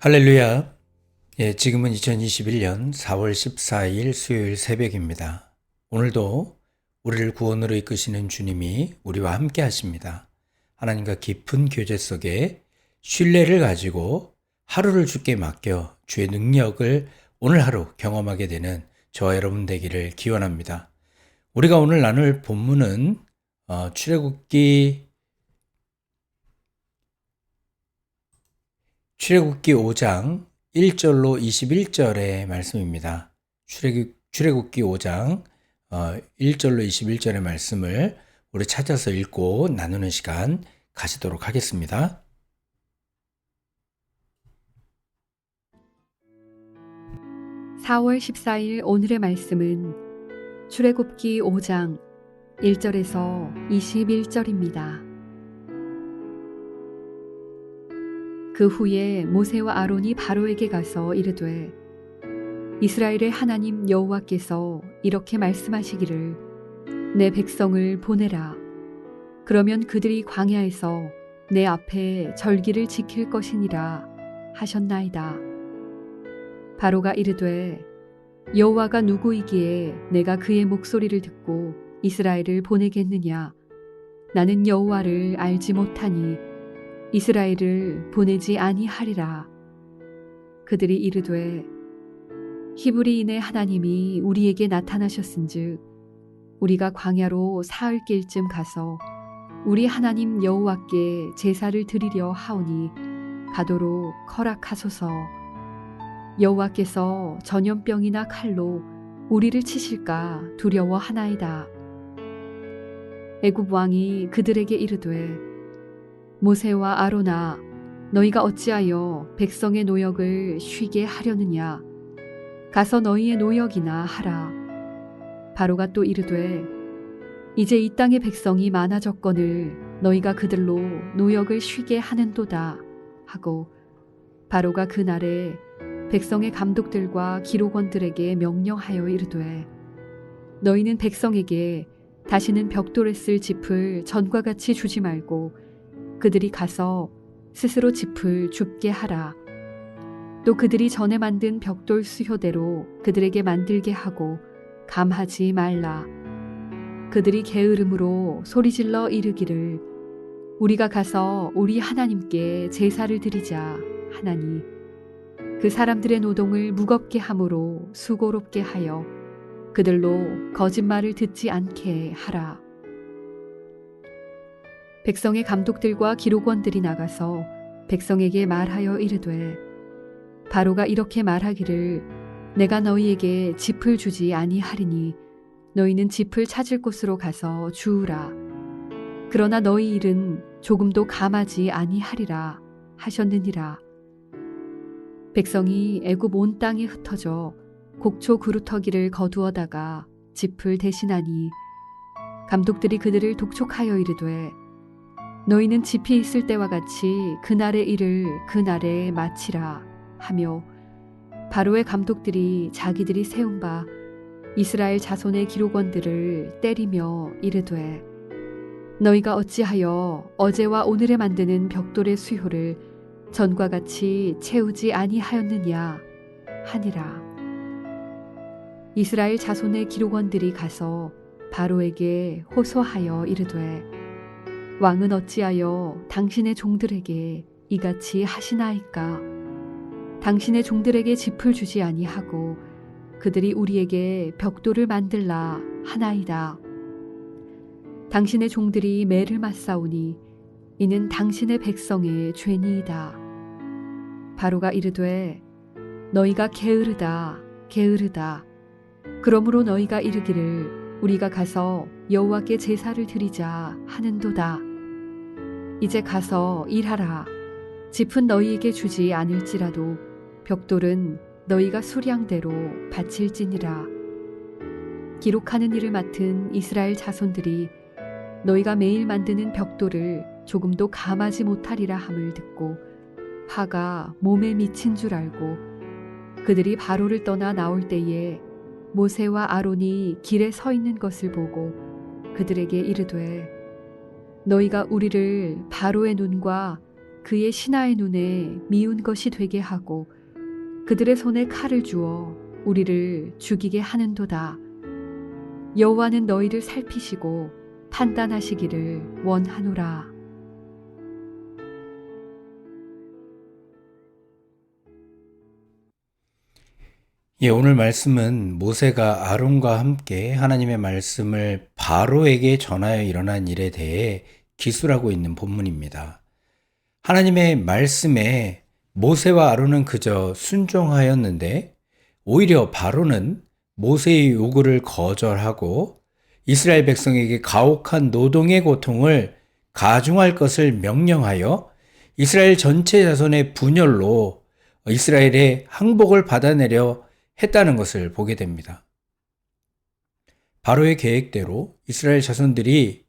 할렐루야. 지금은 2021년 4월 14일 수요일 새벽입니다. 오늘도 우리를 구원으로 이끄시는 주님이 우리와 함께 하십니다. 하나님과 깊은 교제 속에 신뢰를 가지고 하루를 주께 맡겨 주의 능력을 오늘 하루 경험하게 되는 저와 여러분 되기를 기원합니다. 우리가 오늘 나눌 본문은 출애굽기 5장 1절로 21절의 말씀입니다. 출애굽기 5장 1절로 21절의 말씀을 우리 찾아서 읽고 나누는 시간 가지도록 하겠습니다. (4월 14일) 오늘의 말씀은 출애굽기 5장 1절에서 21절입니다. 그 후에 모세와 아론이 바로에게 가서 이르되 이스라엘의 하나님 여호와께서 이렇게 말씀하시기를 내 백성을 보내라. 그러면 그들이 광야에서 내 앞에 절기를 지킬 것이니라 하셨나이다. 바로가 이르되 여호와가 누구이기에 내가 그의 목소리를 듣고 이스라엘을 보내겠느냐. 나는 여호와를 알지 못하니 이스라엘을 보내지 아니하리라. 그들이 이르되 히브리인의 하나님이 우리에게 나타나셨은즉 우리가 광야로 사흘 길쯤 가서 우리 하나님 여호와께 제사를 드리려 하오니 가도록 허락하소서. 여호와께서 전염병이나 칼로 우리를 치실까 두려워하나이다. 애굽 왕이 그들에게 이르되 모세와 아론아, 너희가 어찌하여 백성의 노역을 쉬게 하려느냐. 가서 너희의 노역이나 하라. 바로가 또 이르되 이제 이 땅의 백성이 많아졌거늘 너희가 그들로 노역을 쉬게 하는도다 하고 바로가 그날에 백성의 감독들과 기록원들에게 명령하여 이르되 너희는 백성에게 다시는 벽돌에 쓸 짚을 전과 같이 주지 말고 그들이 가서 스스로 짚을 줍게 하라. 또 그들이 전에 만든 벽돌 수효대로 그들에게 만들게 하고 감하지 말라. 그들이 게으름으로 소리질러 이르기를 우리가 가서 우리 하나님께 제사를 드리자 하나니 그 사람들의 노동을 무겁게 함으로 수고롭게 하여 그들로 거짓말을 듣지 않게 하라. 백성의 감독들과 기록원들이 나가서 백성에게 말하여 이르되 바로가 이렇게 말하기를 내가 너희에게 짚을 주지 아니하리니 너희는 짚을 찾을 곳으로 가서 주우라. 그러나 너희 일은 조금도 감하지 아니하리라 하셨느니라. 백성이 애굽 온 땅에 흩어져 곡초 그루터기를 거두어다가 짚을 대신하니 감독들이 그들을 독촉하여 이르되 너희는 짚이 있을 때와 같이 그날의 일을 그날에 마치라 하며 바로의 감독들이 자기들이 세운 바 이스라엘 자손의 기록원들을 때리며 이르되 너희가 어찌하여 어제와 오늘에 만드는 벽돌의 수효를 전과 같이 채우지 아니하였느냐 하니라. 이스라엘 자손의 기록원들이 가서 바로에게 호소하여 이르되 왕은 어찌하여 당신의 종들에게 이같이 하시나이까. 당신의 종들에게 짚을 주지 아니하고 그들이 우리에게 벽돌을 만들라 하나이다. 당신의 종들이 매를 맞사오니 이는 당신의 백성의 죄니이다. 바로가 이르되 너희가 게으르다 게으르다. 그러므로 너희가 이르기를 우리가 가서 여호와께 제사를 드리자 하는도다. 이제 가서 일하라. 짚은 너희에게 주지 않을지라도 벽돌은 너희가 수량대로 바칠지니라. 기록하는 일을 맡은 이스라엘 자손들이 너희가 매일 만드는 벽돌을 조금도 감하지 못하리라 함을 듣고 화가 몸에 미친 줄 알고 그들이 바로를 떠나 나올 때에 모세와 아론이 길에 서 있는 것을 보고 그들에게 이르되 너희가 우리를 바로의 눈과 그의 신하의 눈에 미운 것이 되게 하고 그들의 손에 칼을 주어 우리를 죽이게 하는도다. 여호와는 너희를 살피시고 판단하시기를 원하노라. 예, 오늘 말씀은 모세가 아론과 함께 하나님의 말씀을 바로에게 전하여 일어난 일에 대해 기술하고 있는 본문입니다. 하나님의 말씀에 모세와 아론은 그저 순종하였는데 오히려 바로는 모세의 요구를 거절하고 이스라엘 백성에게 가혹한 노동의 고통을 가중할 것을 명령하여 이스라엘 전체 자손의 분열로 이스라엘의 항복을 받아내려 했다는 것을 보게 됩니다. 바로의 계획대로 이스라엘 자손들이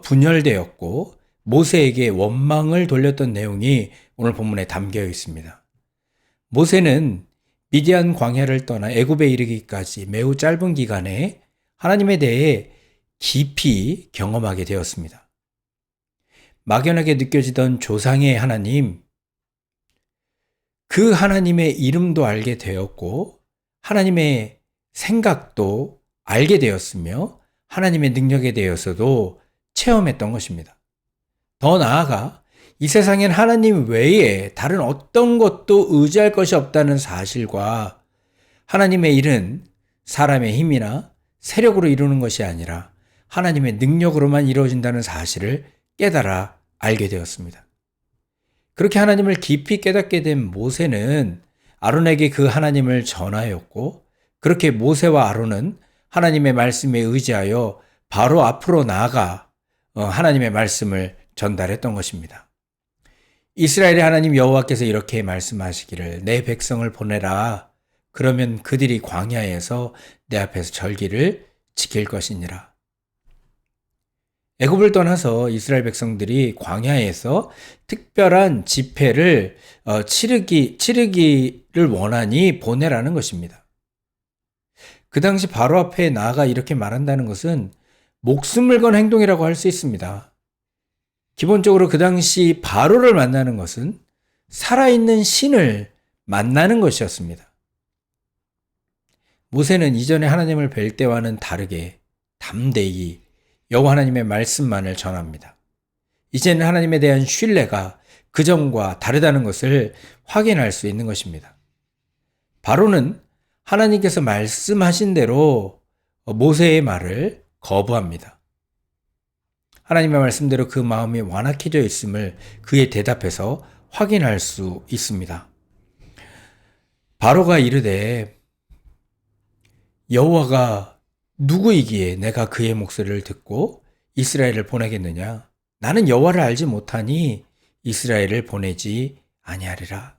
분열되었고 모세에게 원망을 돌렸던 내용이 오늘 본문에 담겨 있습니다. 모세는 미디안 광야를 떠나 애굽에 이르기까지 매우 짧은 기간에 하나님에 대해 깊이 경험하게 되었습니다. 막연하게 느껴지던 조상의 하나님, 그 하나님의 이름도 알게 되었고 하나님의 생각도 알게 되었으며 하나님의 능력에 대해서도 체험했던 것입니다. 더 나아가 이 세상엔 하나님 외에 다른 어떤 것도 의지할 것이 없다는 사실과 하나님의 일은 사람의 힘이나 세력으로 이루는 것이 아니라 하나님의 능력으로만 이루어진다는 사실을 깨달아 알게 되었습니다. 그렇게 하나님을 깊이 깨닫게 된 모세는 아론에게 그 하나님을 전하였고 그렇게 모세와 아론은 하나님의 말씀에 의지하여 바로 앞으로 나아가 하나님의 말씀을 전달했던 것입니다. 이스라엘의 하나님 여호와께서 이렇게 말씀하시기를 내 백성을 보내라. 그러면 그들이 광야에서 내 앞에서 절기를 지킬 것이니라. 애굽을 떠나서 이스라엘 백성들이 광야에서 특별한 집회를 치르기를 원하니 보내라는 것입니다. 그 당시 바로 앞에 나아가 이렇게 말한다는 것은 목숨을 건 행동이라고 할 수 있습니다. 기본적으로 그 당시 바로를 만나는 것은 살아있는 신을 만나는 것이었습니다. 모세는 이전에 하나님을 뵐 때와는 다르게 담대히 여호와 하나님의 말씀만을 전합니다. 이제는 하나님에 대한 신뢰가 그전과 다르다는 것을 확인할 수 있는 것입니다. 바로는 하나님께서 말씀하신 대로 모세의 말을 거부합니다. 하나님의 말씀대로 그 마음이 완악해져 있음을 그의 대답에서 확인할 수 있습니다. 바로가 이르되 여호와가 누구이기에 내가 그의 목소리를 듣고 이스라엘을 보내겠느냐? 나는 여호와를 알지 못하니 이스라엘을 보내지 아니하리라.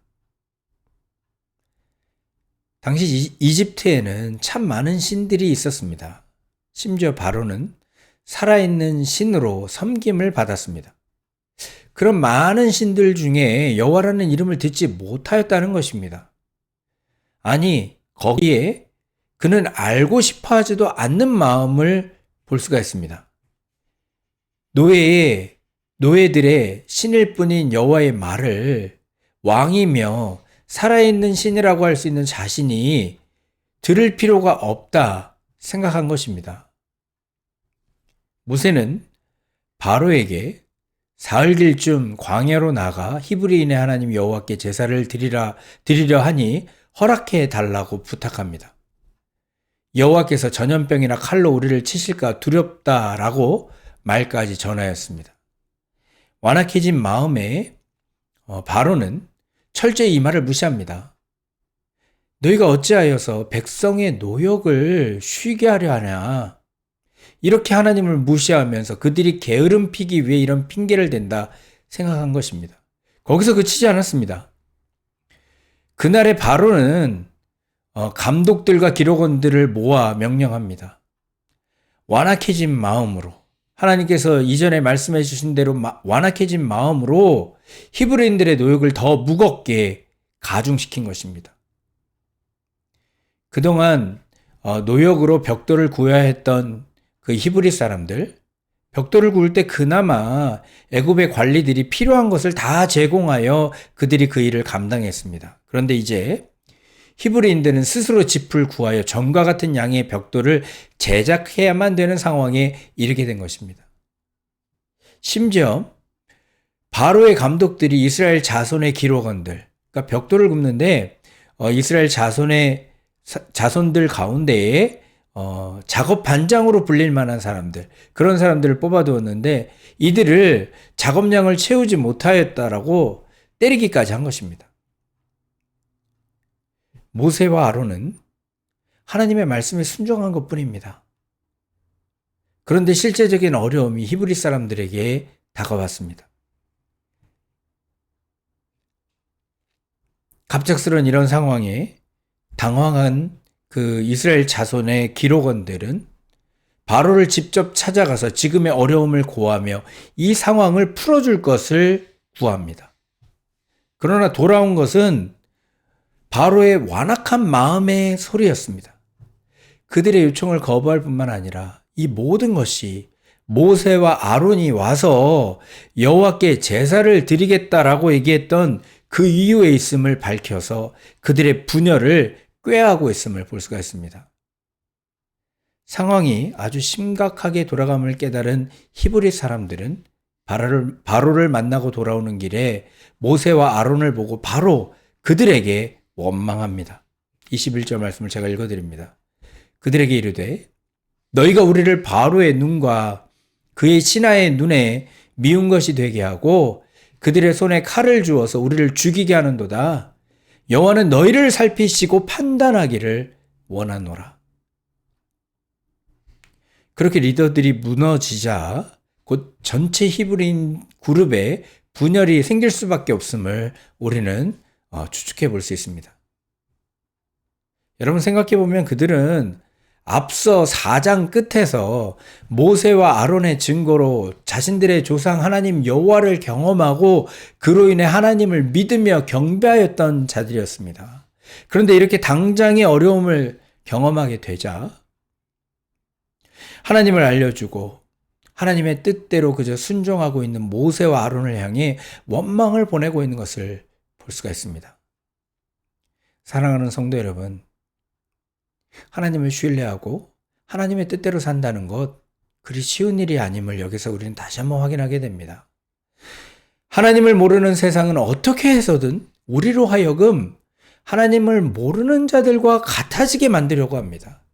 당시 이집트에는 참 많은 신들이 있었습니다. 심지어 바로는 살아있는 신으로 섬김을 받았습니다. 그런 많은 신들 중에 여호와라는 이름을 듣지 못하였다는 것입니다. 아니, 거기에 그는 알고 싶어 하지도 않는 마음을 볼 수가 있습니다. 노예들의 신일 뿐인 여호와의 말을 왕이며 살아있는 신이라고 할 수 있는 자신이 들을 필요가 없다 생각한 것입니다. 모세는 바로에게 사흘길쯤 광야로 나가 히브리인의 하나님 여호와께 제사를 드리려 하니 허락해 달라고 부탁합니다. 여호와께서 전염병이나 칼로 우리를 치실까 두렵다라고 말까지 전하였습니다. 완악해진 마음에 바로는 철저히 이 말을 무시합니다. 너희가 어찌하여서 백성의 노역을 쉬게 하려 하냐? 이렇게 하나님을 무시하면서 그들이 게으름 피기 위해 이런 핑계를 댄다 생각한 것입니다. 거기서 그치지 않았습니다. 그날의 바로는 감독들과 기록원들을 모아 명령합니다. 완악해진 마음으로 하나님께서 이전에 말씀해 주신 대로 완악해진 마음으로 히브리인들의 노역을 더 무겁게 가중시킨 것입니다. 그동안 노역으로 벽돌을 구해야 했던 그 히브리 사람들, 벽돌을 구울 때 그나마 애굽의 관리들이 필요한 것을 다 제공하여 그들이 그 일을 감당했습니다. 그런데 이제 히브리인들은 스스로 짚을 구하여 전과 같은 양의 벽돌을 제작해야만 되는 상황에 이르게 된 것입니다. 심지어 바로의 감독들이 이스라엘 자손의 기록원들, 그러니까 벽돌을 굽는데 이스라엘 자손들 가운데에 작업 반장으로 불릴 만한 사람들, 그런 사람들을 뽑아두었는데 이들을 작업량을 채우지 못하였다라고 때리기까지 한 것입니다. 모세와 아론은 하나님의 말씀에 순종한 것뿐입니다. 그런데 실제적인 어려움이 히브리 사람들에게 다가왔습니다. 갑작스러운 이런 상황에 당황한 그 이스라엘 자손의 기록원들은 바로를 직접 찾아가서 지금의 어려움을 고하며 이 상황을 풀어줄 것을 구합니다. 그러나 돌아온 것은 바로의 완악한 마음의 소리였습니다. 그들의 요청을 거부할 뿐만 아니라 이 모든 것이 모세와 아론이 와서 여호와께 제사를 드리겠다라고 얘기했던 그 이유에 있음을 밝혀서 그들의 분열을 꾀하고 있음을 볼 수가 있습니다. 상황이 아주 심각하게 돌아감을 깨달은 히브리 사람들은 바로를 만나고 돌아오는 길에 모세와 아론을 보고 바로 그들에게 원망합니다. 21절 말씀을 제가 읽어드립니다. 그들에게 이르되 너희가 우리를 바로의 눈과 그의 신하의 눈에 미운 것이 되게 하고 그들의 손에 칼을 주어서 우리를 죽이게 하는도다. 여호와는 너희를 살피시고 판단하기를 원하노라. 그렇게 리더들이 무너지자 곧 전체 히브리인 그룹에 분열이 생길 수밖에 없음을 우리는 추측해 볼 수 있습니다. 여러분 생각해 보면 그들은 앞서 4장 끝에서 모세와 아론의 증거로 자신들의 조상 하나님 여호와를 경험하고 그로 인해 하나님을 믿으며 경배하였던 자들이었습니다. 그런데 이렇게 당장의 어려움을 경험하게 되자 하나님을 알려주고 하나님의 뜻대로 그저 순종하고 있는 모세와 아론을 향해 원망을 보내고 있는 것을 볼 수가 있습니다. 사랑하는 성도 여러분, 하나님을 신뢰하고 하나님의 뜻대로 산다는 것 그리 쉬운 일이 아님을 여기서 우리는 다시 한번 확인하게 됩니다. 하나님을 모르는 세상은 어떻게 해서든 우리로 하여금 하나님을 모르는 자들과 같아지게 만들려고 합니다.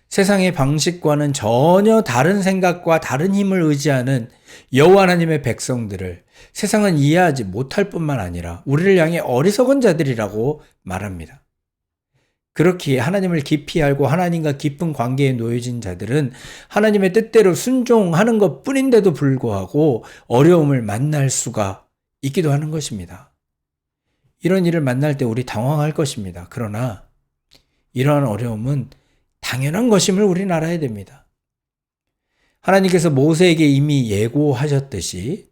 세상의 방식과는 전혀 다른 생각과 다른 힘을 의지하는 여호와 하나님의 백성들을 세상은 이해하지 못할 뿐만 아니라 우리를 향해 어리석은 자들이라고 말합니다. 그렇기에 하나님을 깊이 알고 하나님과 깊은 관계에 놓여진 자들은 하나님의 뜻대로 순종하는 것 뿐인데도 불구하고 어려움을 만날 수가 있기도 하는 것입니다. 이런 일을 만날 때 우리 당황할 것입니다. 그러나 이러한 어려움은 당연한 것임을 우리는 알아야 됩니다. 하나님께서 모세에게 이미 예고하셨듯이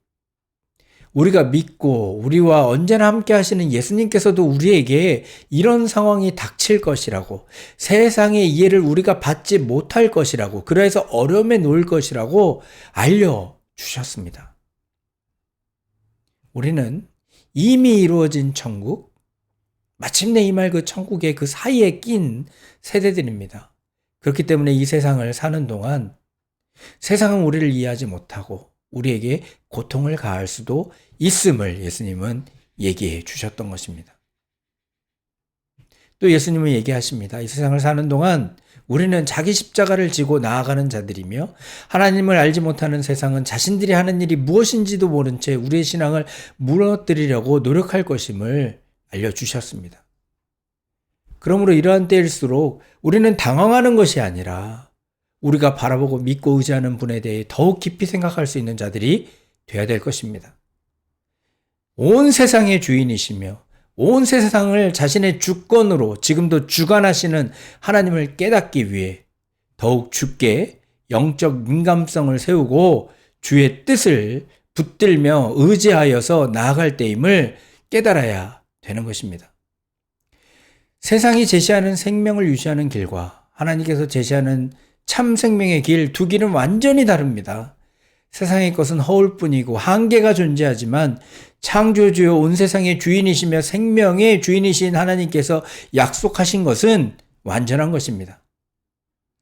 우리가 믿고 우리와 언제나 함께 하시는 예수님께서도 우리에게 이런 상황이 닥칠 것이라고, 세상의 이해를 우리가 받지 못할 것이라고, 그래서 어려움에 놓일 것이라고 알려주셨습니다. 우리는 이미 이루어진 천국, 마침내 임할 그 천국의 그 사이에 낀 세대들입니다. 그렇기 때문에 이 세상을 사는 동안 세상은 우리를 이해하지 못하고 우리에게 고통을 가할 수도 있음을 예수님은 얘기해 주셨던 것입니다. 또 예수님은 얘기하십니다. 이 세상을 사는 동안 우리는 자기 십자가를 지고 나아가는 자들이며 하나님을 알지 못하는 세상은 자신들이 하는 일이 무엇인지도 모른 채 우리의 신앙을 무너뜨리려고 노력할 것임을 알려주셨습니다. 그러므로 이러한 때일수록 우리는 당황하는 것이 아니라 우리가 바라보고 믿고 의지하는 분에 대해 더욱 깊이 생각할 수 있는 자들이 되어야 될 것입니다. 온 세상의 주인이시며 온 세상을 자신의 주권으로 지금도 주관하시는 하나님을 깨닫기 위해 더욱 주께 영적 민감성을 세우고 주의 뜻을 붙들며 의지하여서 나아갈 때임을 깨달아야 되는 것입니다. 세상이 제시하는 생명을 유지하는 길과 하나님께서 제시하는 참 생명의 길, 두 길은 완전히 다릅니다. 세상의 것은 허울 뿐이고 한계가 존재하지만 창조주요 온 세상의 주인이시며 생명의 주인이신 하나님께서 약속하신 것은 완전한 것입니다.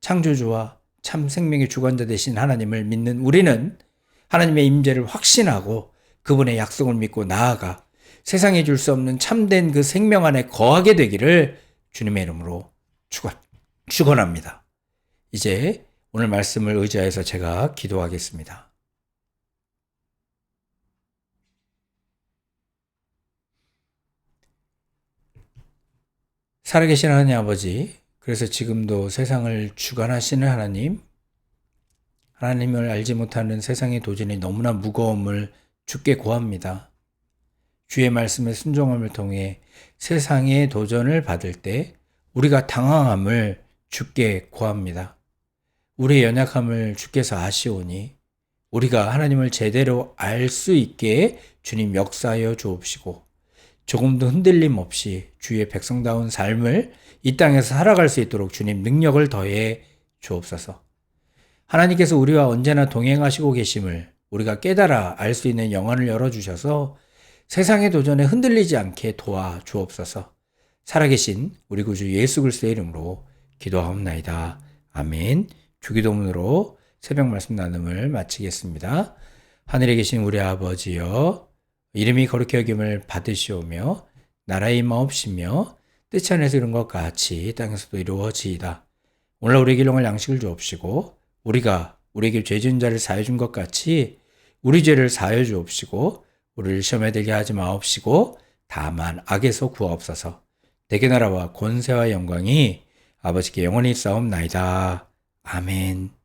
창조주와 참 생명의 주관자 되신 하나님을 믿는 우리는 하나님의 임재를 확신하고 그분의 약속을 믿고 나아가 세상에 줄 수 없는 참된 그 생명 안에 거하게 되기를 주님의 이름으로 축원합니다. 이제 오늘 말씀을 의지하여서 제가 기도하겠습니다. 살아계신 하나님 아버지, 그래서 지금도 세상을 주관하시는 하나님을 알지 못하는 세상의 도전이 너무나 무거움을 주께 고합니다. 주의 말씀의 순종함을 통해 세상의 도전을 받을 때 우리가 당황함을 주께 고합니다. 우리의 연약함을 주께서 아시오니 우리가 하나님을 제대로 알 수 있게 주님 역사하여 주옵시고 조금도 흔들림 없이 주의 백성다운 삶을 이 땅에서 살아갈 수 있도록 주님 능력을 더해 주옵소서. 하나님께서 우리와 언제나 동행하시고 계심을 우리가 깨달아 알 수 있는 영안을 열어주셔서 세상의 도전에 흔들리지 않게 도와 주옵소서. 살아계신 우리 구주 예수 그리스도의 이름으로 기도하옵나이다. 아멘. 주기도문으로 새벽 말씀 나눔을 마치겠습니다. 하늘에 계신 우리 아버지여, 이름이 거룩히 여김을 받으시오며 나라의 임하옵시며 뜻이 하늘에서 이룬 것 같이 땅에서도 이루어지이다. 오늘 우리에게 일용할 양식을 주옵시고 우리가 우리에게 죄 지은 자를 사하여 준 것 같이 우리 죄를 사하여 주옵시고 우리를 시험에 들게 하지 마옵시고 다만 악에서 구하옵소서. 대개 나라와 권세와 영광이 아버지께 영원히 있사옵나이다. 아멘.